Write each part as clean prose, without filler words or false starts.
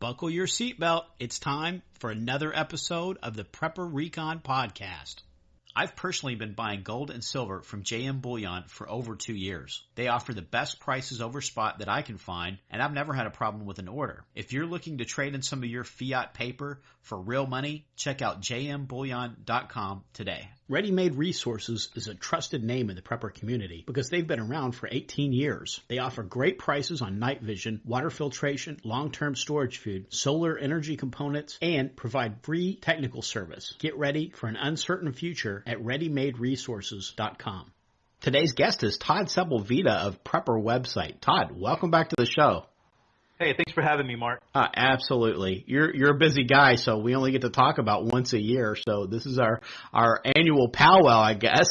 Buckle your seatbelt. It's time for another episode of the Prepper Recon Podcast. I've personally been buying gold and silver from JM Bullion for over 2 years. They offer the best prices over spot that I can find, and I've never had a problem with an order. If you're looking to trade in some of your fiat paper for real money, check out jmbullion.com today. Ready Made Resources is a trusted name in the prepper community because they've been around for 18 years. They offer great prices on night vision, water filtration, long-term storage food, solar energy components, and provide free technical service. Get ready for an uncertain future at readymaderesources.com. Today's guest is Todd Sepulveda of Prepper Website. Todd, welcome back to the show. Hey, thanks for having me, Mark. Absolutely. You're a busy guy, so we only get to talk about once a year. So this is our annual powwow, I guess.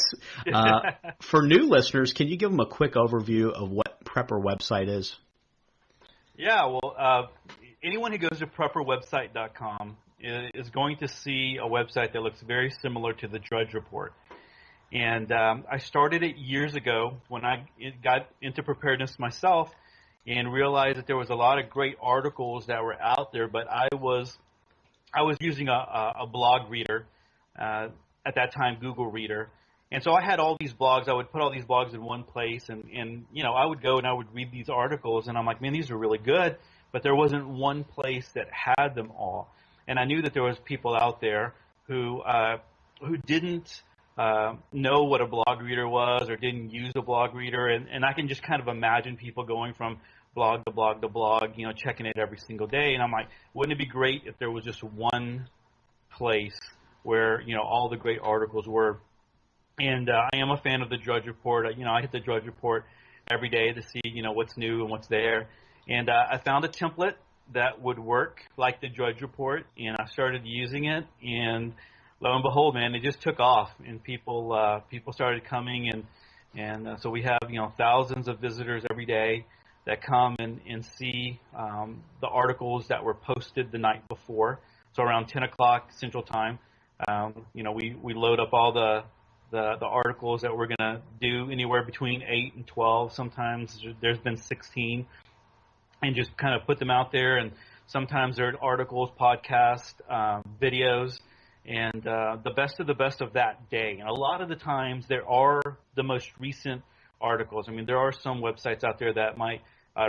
For new listeners, can you give them a quick overview of what Prepper Website is? Yeah, well, anyone who goes to prepperwebsite.com is going to see a website that looks very similar to the Drudge Report. And I started it years ago when I got into preparedness myself and realized that there was a lot of great articles that were out there, but I was using a blog reader, at that time Google Reader. And so I had all these blogs. I would put all these blogs in one place, and you know, I would go and I would read these articles, and I'm like, man, these are really good, but there wasn't one place that had them all. And I knew that there was people out there who didn't know what a blog reader was or didn't use a blog reader, and I can just kind of imagine people going from blog to blog to blog, you know, checking it every single day. And I'm like, wouldn't it be great if there was just one place where, you know, all the great articles were? And I am a fan of the Drudge Report. You know, I hit the Drudge Report every day to see, you know, what's new and what's there. And I found a template that would work like the Drudge Report, and I started using it, and lo and behold, man, it just took off, and people started coming, and so we have, you know, thousands of visitors every day that come and see the articles that were posted the night before. So around 10 o'clock Central Time, you know, we load up all the articles that we're going to do anywhere between 8 and 12. Sometimes there's been 16, and just kind of put them out there. And sometimes there are articles, podcasts, videos, and the best of that day. And a lot of the times there are the most recent articles. I mean, there are some websites out there that might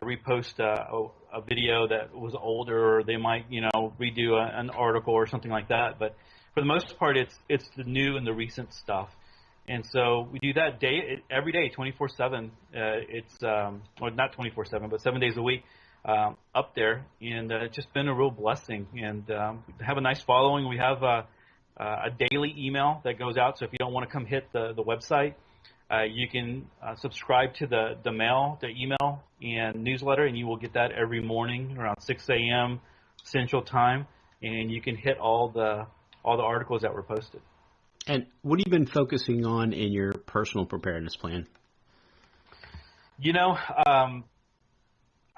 repost a video that was older, or they might, you know, redo an article or something like that. But for the most part, it's the new and the recent stuff. And so we do that every day, 24/7. It's well, not 24/7, but 7 days a week up there, and it's just been a real blessing. And we have a nice following. We have a daily email that goes out. So if you don't want to come hit the website, you can subscribe to the email and newsletter, and you will get that every morning around 6 a.m. Central Time, and you can hit all the articles that were posted. And what have you been focusing on in your personal preparedness plan? You know,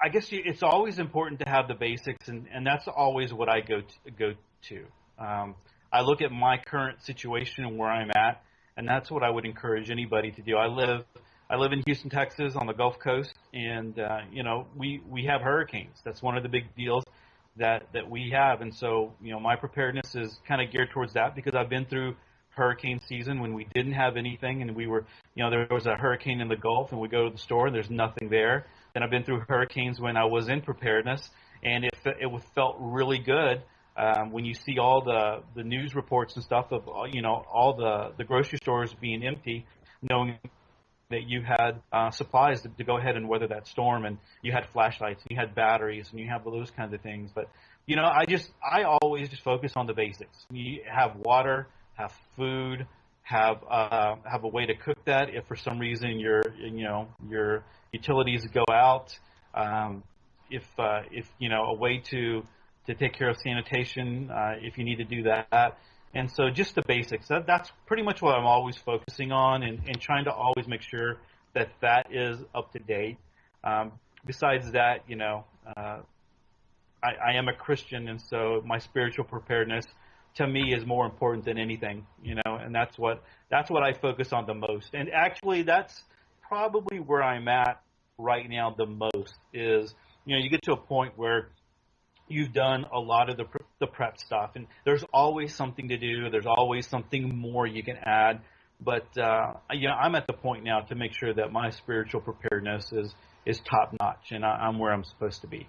I guess it's always important to have the basics, and that's always what I go to. I look at my current situation and where I'm at, and that's what I would encourage anybody to do. I live in Houston, Texas, on the Gulf Coast, and you know, we have hurricanes. That's one of the big deals that we have, and so, you know, my preparedness is kind of geared towards that, because I've been through hurricane season when we didn't have anything, and we were, you know, there was a hurricane in the Gulf, and we go to the store and there's nothing there. Then I've been through hurricanes when I was in preparedness, and it felt really good. When you see all the news reports and stuff of, you know, all the grocery stores being empty, knowing that you had supplies to go ahead and weather that storm, and you had flashlights, and you had batteries, and you have those kinds of things. But, you know, I always just focus on the basics. You have water, have food, have a way to cook that if for some reason your utilities go out. If you know, a way to take care of sanitation if you need to do that. And so just the basics. That's pretty much what I'm always focusing on, and trying to always make sure that is up to date. Besides that, you know, I am a Christian, and so my spiritual preparedness to me is more important than anything, you know, and that's what I focus on the most. And actually, that's probably where I'm at right now the most is, you know, you get to a point where you've done a lot of the prep stuff, and there's always something to do. There's always something more you can add. But I'm at the point now to make sure that my spiritual preparedness is top notch, and I'm where I'm supposed to be.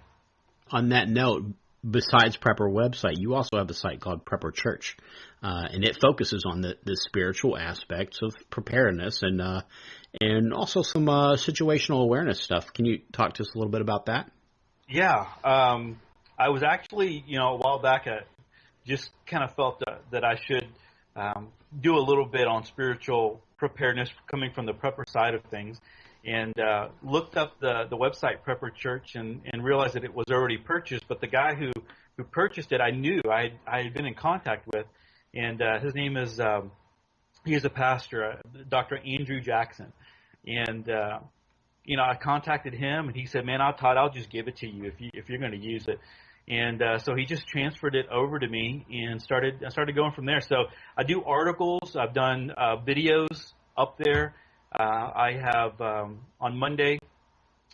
On that note, besides Prepper website, you also have a site called Prepper Church, and it focuses on the spiritual aspects of preparedness and also some situational awareness stuff. Can you talk to us a little bit about that? Yeah, I was actually, a while back, just kind of felt that I should do a little bit on spiritual preparedness coming from the prepper side of things, and looked up the website Prepper Church and realized that it was already purchased, but the guy who purchased it I knew, I had been in contact with, and his name is, he is a pastor, Dr. Andrew Jackson, and I contacted him, and he said, "Man, Todd, I'll just give it to you if you're going to use it." And so he just transferred it over to me, and I started going from there. So I do articles. I've done videos up there. I have on Monday,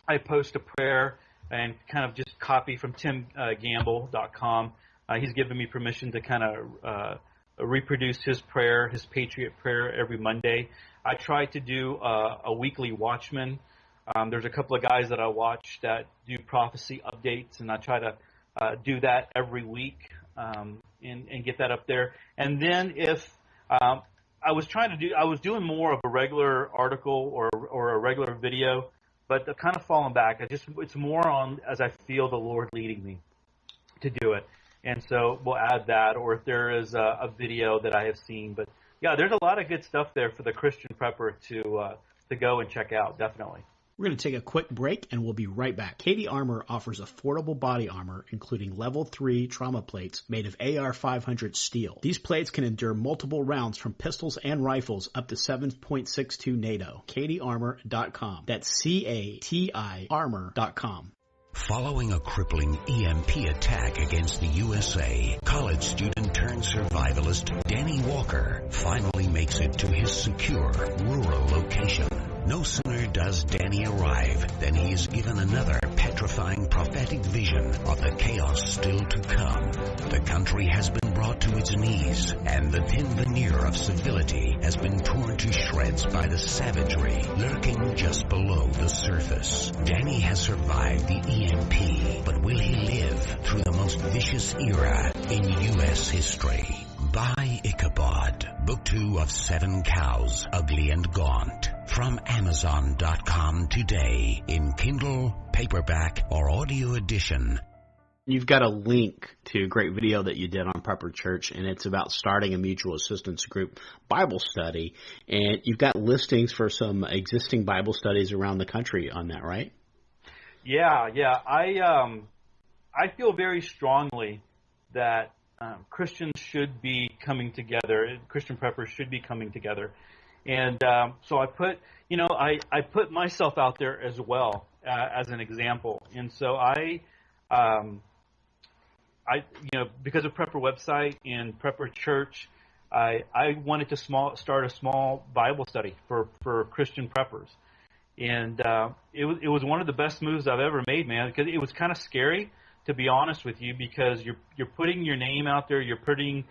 I post a prayer and kind of just copy from timgamble.com. He's given me permission to kind of reproduce his prayer, his Patriot prayer, every Monday. I try to do a weekly Watchman. There's a couple of guys that I watch that do prophecy updates, and I try to do that every week and get that up there. And then if I was doing more of a regular article or a regular video, but kind of falling back. It's more on as I feel the Lord leading me to do it. And so we'll add that, or if there is a video that I have seen. But yeah, there's a lot of good stuff there for the Christian prepper to go and check out, definitely. We're going to take a quick break, and we'll be right back. Katie Armor offers affordable body armor, including Level 3 trauma plates made of AR-500 steel. These plates can endure multiple rounds from pistols and rifles up to 7.62 NATO. KatieArmor.com. That's C-A-T-I Armor.com. Following a crippling EMP attack against the USA, college student turned survivalist Danny Walker finally makes it to his secure rural location. No sooner does Danny arrive than he is given another petrifying prophetic vision of the chaos still to come. The country has been brought to its knees, and the thin veneer of civility has been torn to shreds by the savagery lurking just below the surface. Danny has survived the EMP, but will he live through the most vicious era in U.S. history? Buy Ichabod, Book 2 of 7 Cows, Ugly and Gaunt, from Amazon.com today in Kindle, paperback, or audio edition. You've got a link to a great video that you did on Prepper Church, and it's about starting a mutual assistance group Bible study. And you've got listings for some existing Bible studies around the country on that, right? Yeah. I feel very strongly that Christians should be coming together. Christian preppers should be coming together. And so I put myself out there as well as an example. And so because of Prepper website and Prepper Church, I wanted to start a small Bible study for Christian preppers. And it was one of the best moves I've ever made, man, because it was kind of scary, to be honest with you, because you're putting your name out there, you're putting,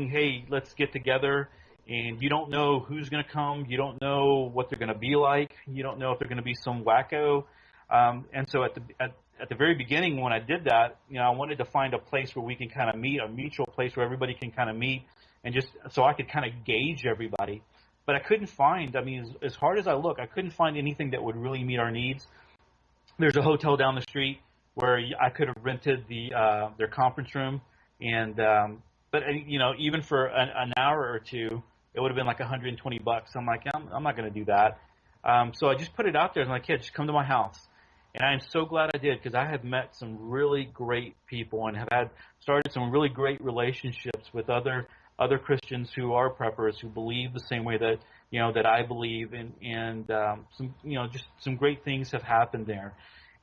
hey, let's get together, and you don't know who's going to come, you don't know what they're going to be like, you don't know if they're going to be some wacko, and so at the very beginning when I did that, I wanted to find a place where we can kind of meet, a mutual place where everybody can kind of meet, and just so I could kind of gauge everybody. But I couldn't find, as hard as I look, I couldn't find anything that would really meet our needs. There's a hotel down the street where I could have rented their conference room, and but even for an hour or two, it would have been like $120. I'm like, I'm not going to do that. So I just put it out there. I'm like, yeah, just come to my house. And I am so glad I did, because I have met some really great people and have started some really great relationships with other Christians who are preppers, who believe the same way that that I believe, and some just some great things have happened there.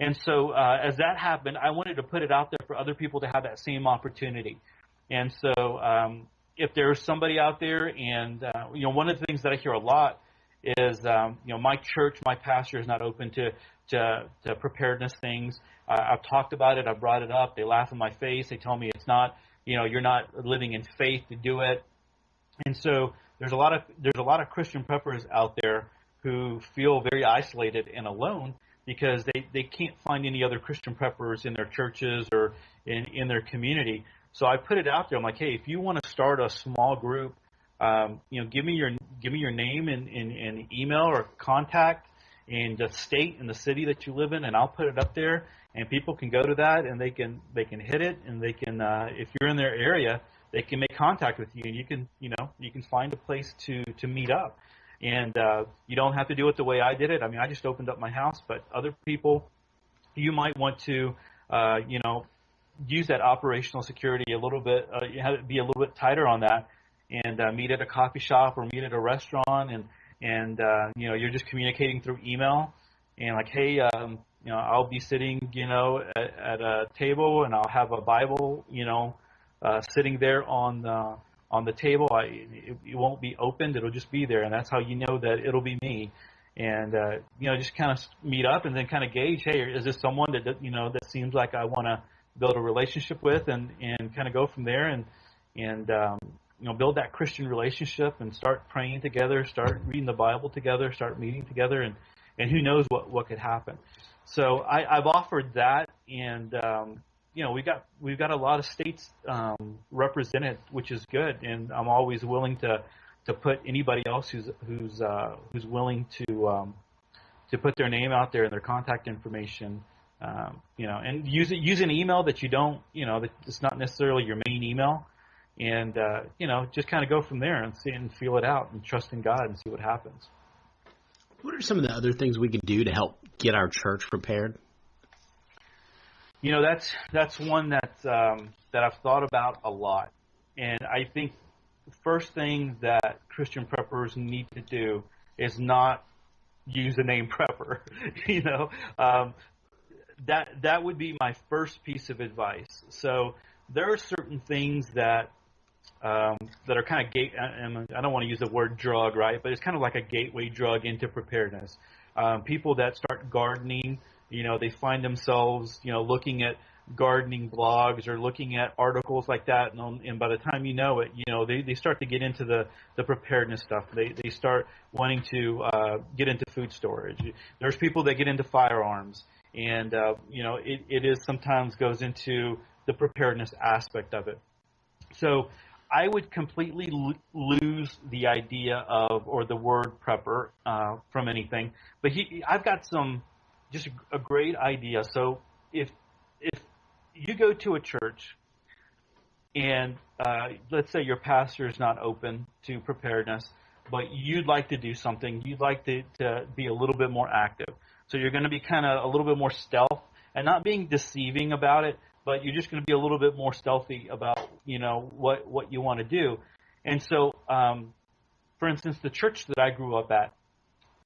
And so as that happened, I wanted to put it out there for other people to have that same opportunity. And so if there's somebody out there, and one of the things that I hear a lot is my church, my pastor is not open to preparedness things. I've talked about it. I've brought it up. They laugh in my face. They tell me it's not, you're not living in faith to do it. And so there's a lot of Christian preppers out there who feel very isolated and alone because they can't find any other Christian preppers in their churches or in their community. So I put it out there. I'm like, hey, if you want to start a small group, give me your name and email or contact and the state and the city that you live in, and I'll put it up there, and people can go to that and they can hit it, and they can if you're in their area, they can make contact with you, and you can find a place to meet up, and you don't have to do it the way I did it. I mean, I just opened up my house, but other people, you might want to use that operational security a little bit, have it be a little bit tighter on that, and meet at a coffee shop or meet at a restaurant, and you're just communicating through email, and like, hey, I'll be sitting, at a table, and I'll have a Bible, sitting there on the table. It won't be opened; it'll just be there, and that's how you know that it'll be me. And just kind of meet up, and then kind of gauge, hey, is this someone that that seems like I want to build a relationship with, and kind of go from there, and build that Christian relationship, and start praying together, start reading the Bible together, start meeting together, and who knows what could happen. So I've offered that, and we've got a lot of states represented, which is good, and I'm always willing to put anybody else who's willing to put their name out there and their contact information, and use an email that you don't, that it's not necessarily your main email, and just kind of go from there and see and feel it out and trust in God and see what happens. What are some of the other things we can do to help get our church prepared? That's one that I've thought about a lot, and I think the first thing that Christian preppers need to do is not use the name prepper. That would be my first piece of advice. So there are certain things that are kind of I don't want to use the word drug, right? But it's kind of like a gateway drug into preparedness. People that start gardening, they find themselves, looking at gardening blogs or looking at articles like that, and by the time you know it, they start to get into the preparedness stuff. They start wanting to get into food storage. There's people that get into firearms, and it is sometimes goes into the preparedness aspect of it. So I would completely lose the idea of or the word prepper from anything. But I've got just a great idea. So if you go to a church and let's say your pastor is not open to preparedness, but you'd like to do something, you'd like to be a little bit more active. So you're going to be kind of a little bit more stealth and not being deceiving about it, but you're just going to be a little bit more stealthy about, what you want to do. And so, for instance, the church that I grew up at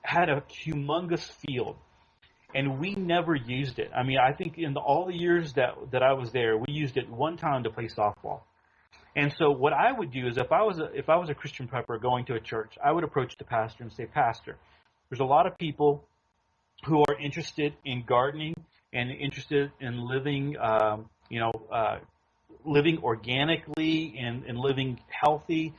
had a humongous field, and we never used it. I mean, I think in all the years that I was there, we used it one time to play softball. And so what I would do is if I was a Christian prepper going to a church, I would approach the pastor and say, Pastor, there's a lot of people who are interested in gardening and interested in living, living organically and living healthy.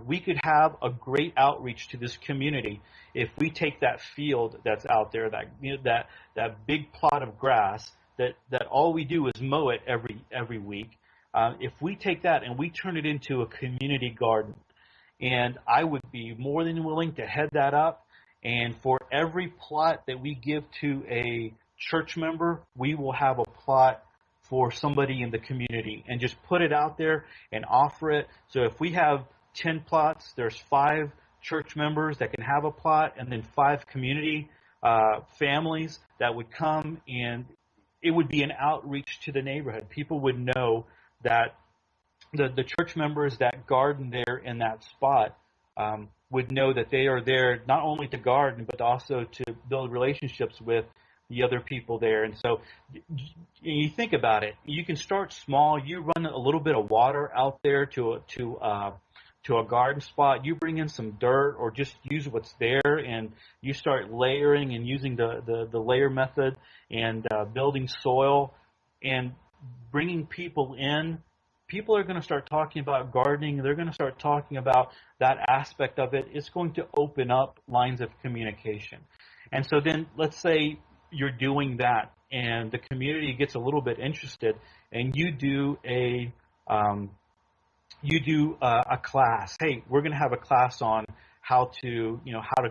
We could have a great outreach to this community if we take that field that's out there, that big plot of grass that all we do is mow it every week. If we take that and we turn it into a community garden, and I would be more than willing to head that up. And for every plot that we give to a church member, we will have a plot for somebody in the community, and just put it out there and offer it. So if we have 10 plots, there's 5 church members that can have a plot, and then 5 community families that would come, and it would be an outreach to the neighborhood. People would know that the church members that garden there in that spot would know that they are there not only to garden, but also to build relationships with the other people there. And so you think about it, you can start small. You run a little bit of water out there to to a garden spot, you bring in some dirt or just use what's there, and you start layering and using the layer method and building soil and bringing people in. People are going to start talking about gardening. They're going to start talking about that aspect of it. It's going to open up lines of communication. And so then let's say you're doing that and the community gets a little bit interested, and you do a class. Hey, we're going to have a class on how to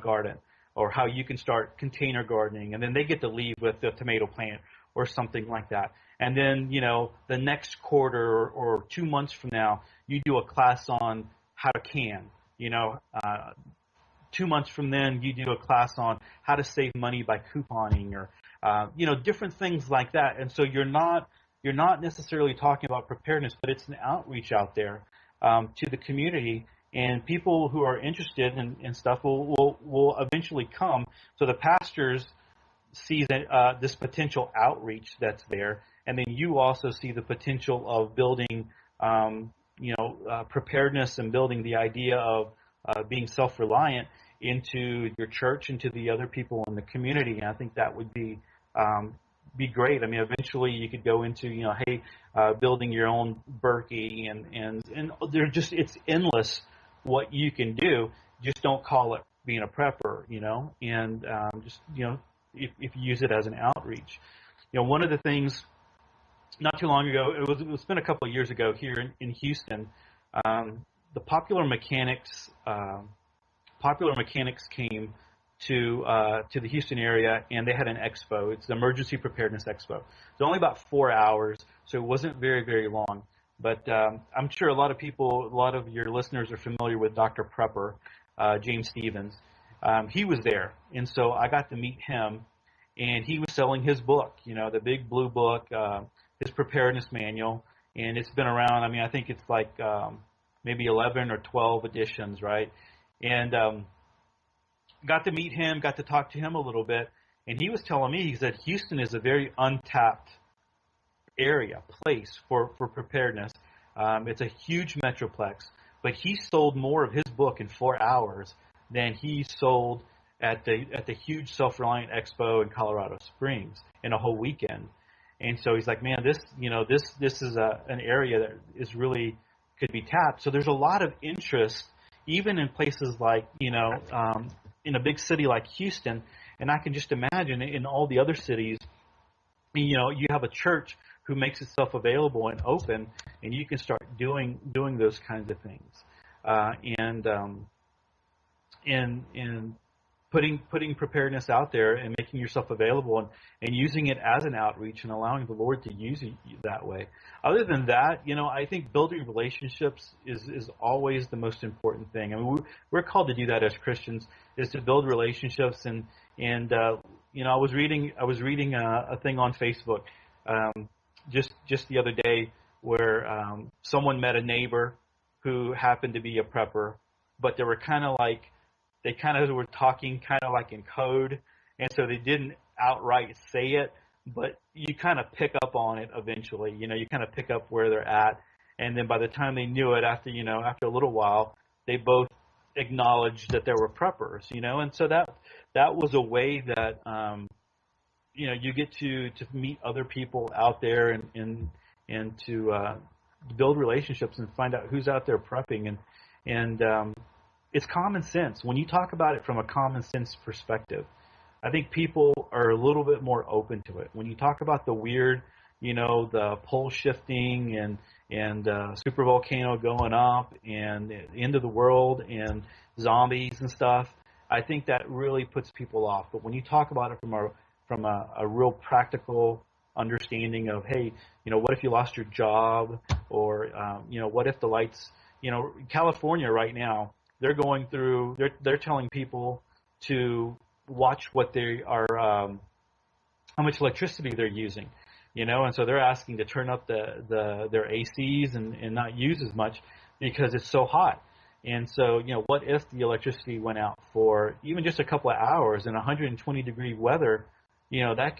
garden, or how you can start container gardening, and then they get to leave with the tomato plant or something like that. And then, the next quarter or 2 months from now, you do a class on how to can. 2 months from then, you do a class on how to save money by couponing, or different things like that. And so you're not necessarily talking about preparedness, but it's an outreach out there to the community, and people who are interested in stuff will eventually come. So the pastors see that this potential outreach that's there, and then you also see the potential of building preparedness and building the idea of being self-reliant into your church and to the other people in the community. And I think that would be great. I mean, eventually you could go into, building your own Berkey, and it's endless what you can do. Just don't call it being a prepper, and if you use it as an outreach. One of the things not too long ago, it's been a couple of years ago here in Houston, the Popular Mechanics came to the Houston area, and they had an expo. It's the Emergency Preparedness Expo. It's only about 4 hours, so it wasn't very, very long. But I'm sure a lot of your listeners are familiar with Dr. Prepper, James Stevens. He was there, and so I got to meet him, and he was selling his book, the big blue book, his preparedness manual, and it's been around. I mean, I think it's like maybe 11 or 12 editions, right? And got to meet him, got to talk to him a little bit, and he was telling me, he said Houston is a very untapped place for preparedness. It's a huge metroplex, but he sold more of his book in 4 hours than he sold at the huge Self-Reliant Expo in Colorado Springs in a whole weekend. And so he's like, man, this is an area that is really could be tapped. So there's a lot of interest, even in places like, in a big city like Houston, and I can just imagine in all the other cities, you have a church who makes itself available and open, and you can start doing those kinds of things, and putting preparedness out there and making yourself available and using it as an outreach and allowing the Lord to use it that way. Other than that, I think building relationships is always the most important thing. I mean, we're called to do that as Christians, is to build relationships. And I was reading a thing on Facebook just the other day where someone met a neighbor who happened to be a prepper, but they were they were talking kind of like in code, and so they didn't outright say it, but you kind of pick up on it eventually. You kind of pick up where they're at, and then by the time they knew it, after a little while, they both acknowledged that they were preppers. And so that was a way that you get to meet other people out there and to build relationships and find out who's out there prepping, and it's common sense. When you talk about it from a common sense perspective, I think people are a little bit more open to it. When you talk about the weird, the pole shifting and super volcano going up and the end of the world and zombies and stuff, I think that really puts people off. But when you talk about it from a real practical understanding of, hey, what if you lost your job, or what if the lights, California right now, they're going through, they're telling people to watch what they are, how much electricity they're using, and so they're asking to turn up their ACs and not use as much because it's so hot. And so, what if the electricity went out for even just a couple of hours in 120 degree weather? That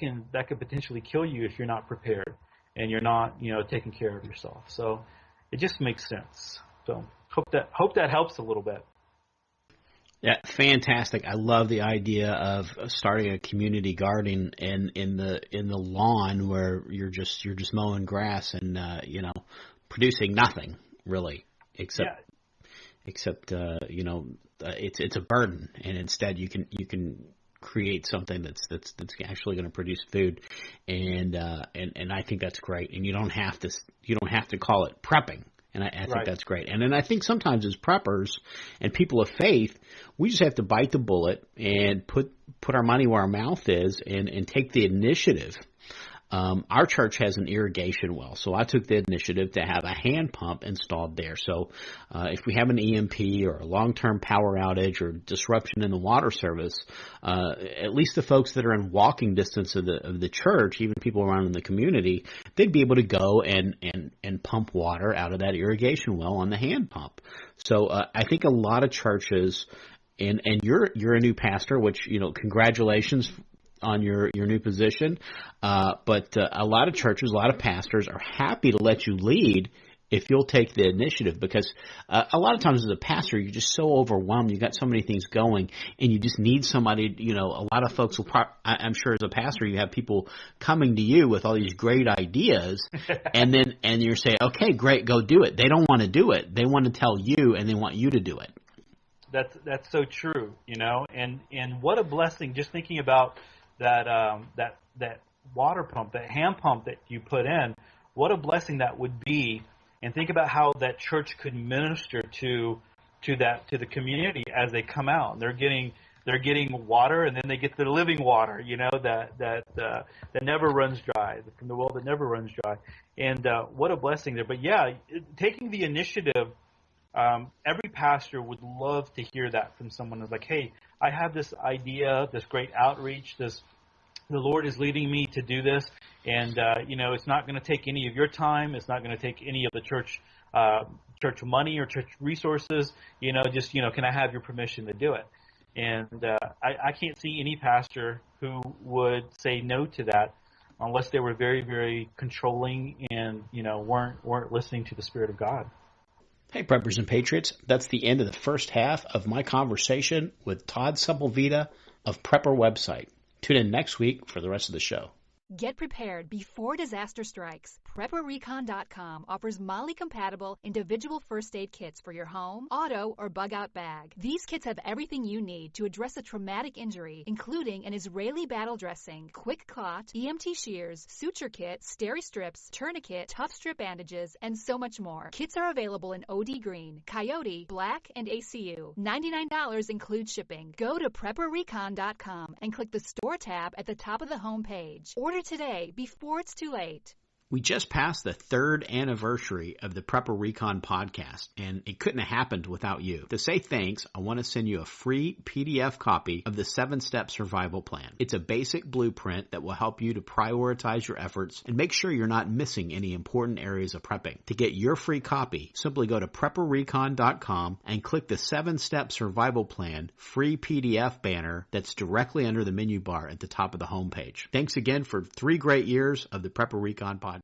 could potentially kill you if you're not prepared and you're not, taking care of yourself. So it just makes sense. So Hope that helps a little bit. Yeah, fantastic. I love the idea of starting a community garden in the lawn where you're just mowing grass and producing nothing really except it's a burden, and instead you can create something that's actually going to produce food, and I think that's great. And you don't have to call it prepping. And I think that's great. And then I think sometimes as preppers and people of faith, we just have to bite the bullet and put our money where our mouth is and take the initiative. Our church has an irrigation well, so I took the initiative to have a hand pump installed there. So if we have an EMP or a long-term power outage or disruption in the water service, at least the folks that are in walking distance of the church, even people around in the community, they'd be able to go and pump water out of that irrigation well on the hand pump. So I think a lot of churches, and you're a new pastor, which, congratulations on your new position. But a lot of churches, a lot of pastors are happy to let you lead if you'll take the initiative, because a lot of times as a pastor, you're just so overwhelmed. You've got so many things going, and you just need somebody. A lot of folks will, I'm sure as a pastor, you have people coming to you with all these great ideas, and you're saying, okay, great, go do it. They don't want to do it. They want to tell you, and they want you to do it. That's so true, and what a blessing, just thinking about that water pump, that hand pump that you put in, what a blessing that would be. And think about how that church could minister to the community as they come out. They're getting water, and then they get the living water, that never runs dry, from the well that never runs dry. And what a blessing there. But taking the initiative, every pastor would love to hear that from someone who's like, hey, I have this idea, this great outreach, the Lord is leading me to do this, and it's not going to take any of your time. It's not going to take any of the church money or church resources. Can I have your permission to do it? And I can't see any pastor who would say no to that unless they were very, very controlling and weren't listening to the Spirit of God. Hey, Preppers and Patriots, that's the end of the first half of my conversation with Todd Sepulveda of Prepper Website. Tune in next week for the rest of the show. Get prepared before disaster strikes. PrepperRecon.com offers MOLLE-compatible individual first aid kits for your home, auto, or bug-out bag. These kits have everything you need to address a traumatic injury, including an Israeli battle dressing, quick clot, EMT shears, suture kit, steri strips, tourniquet, tough strip bandages, and so much more. Kits are available in OD Green, Coyote, Black, and ACU. $99 includes shipping. Go to PrepperRecon.com and click the Store tab at the top of the home page. Order today before it's too late. We just passed the 3rd anniversary of the Prepper Recon podcast, and it couldn't have happened without you. To say thanks, I want to send you a free PDF copy of the 7-Step Survival Plan. It's a basic blueprint that will help you to prioritize your efforts and make sure you're not missing any important areas of prepping. To get your free copy, simply go to PrepperRecon.com and click the 7-Step Survival Plan free PDF banner that's directly under the menu bar at the top of the homepage. Thanks again for 3 great years of the Prepper Recon podcast.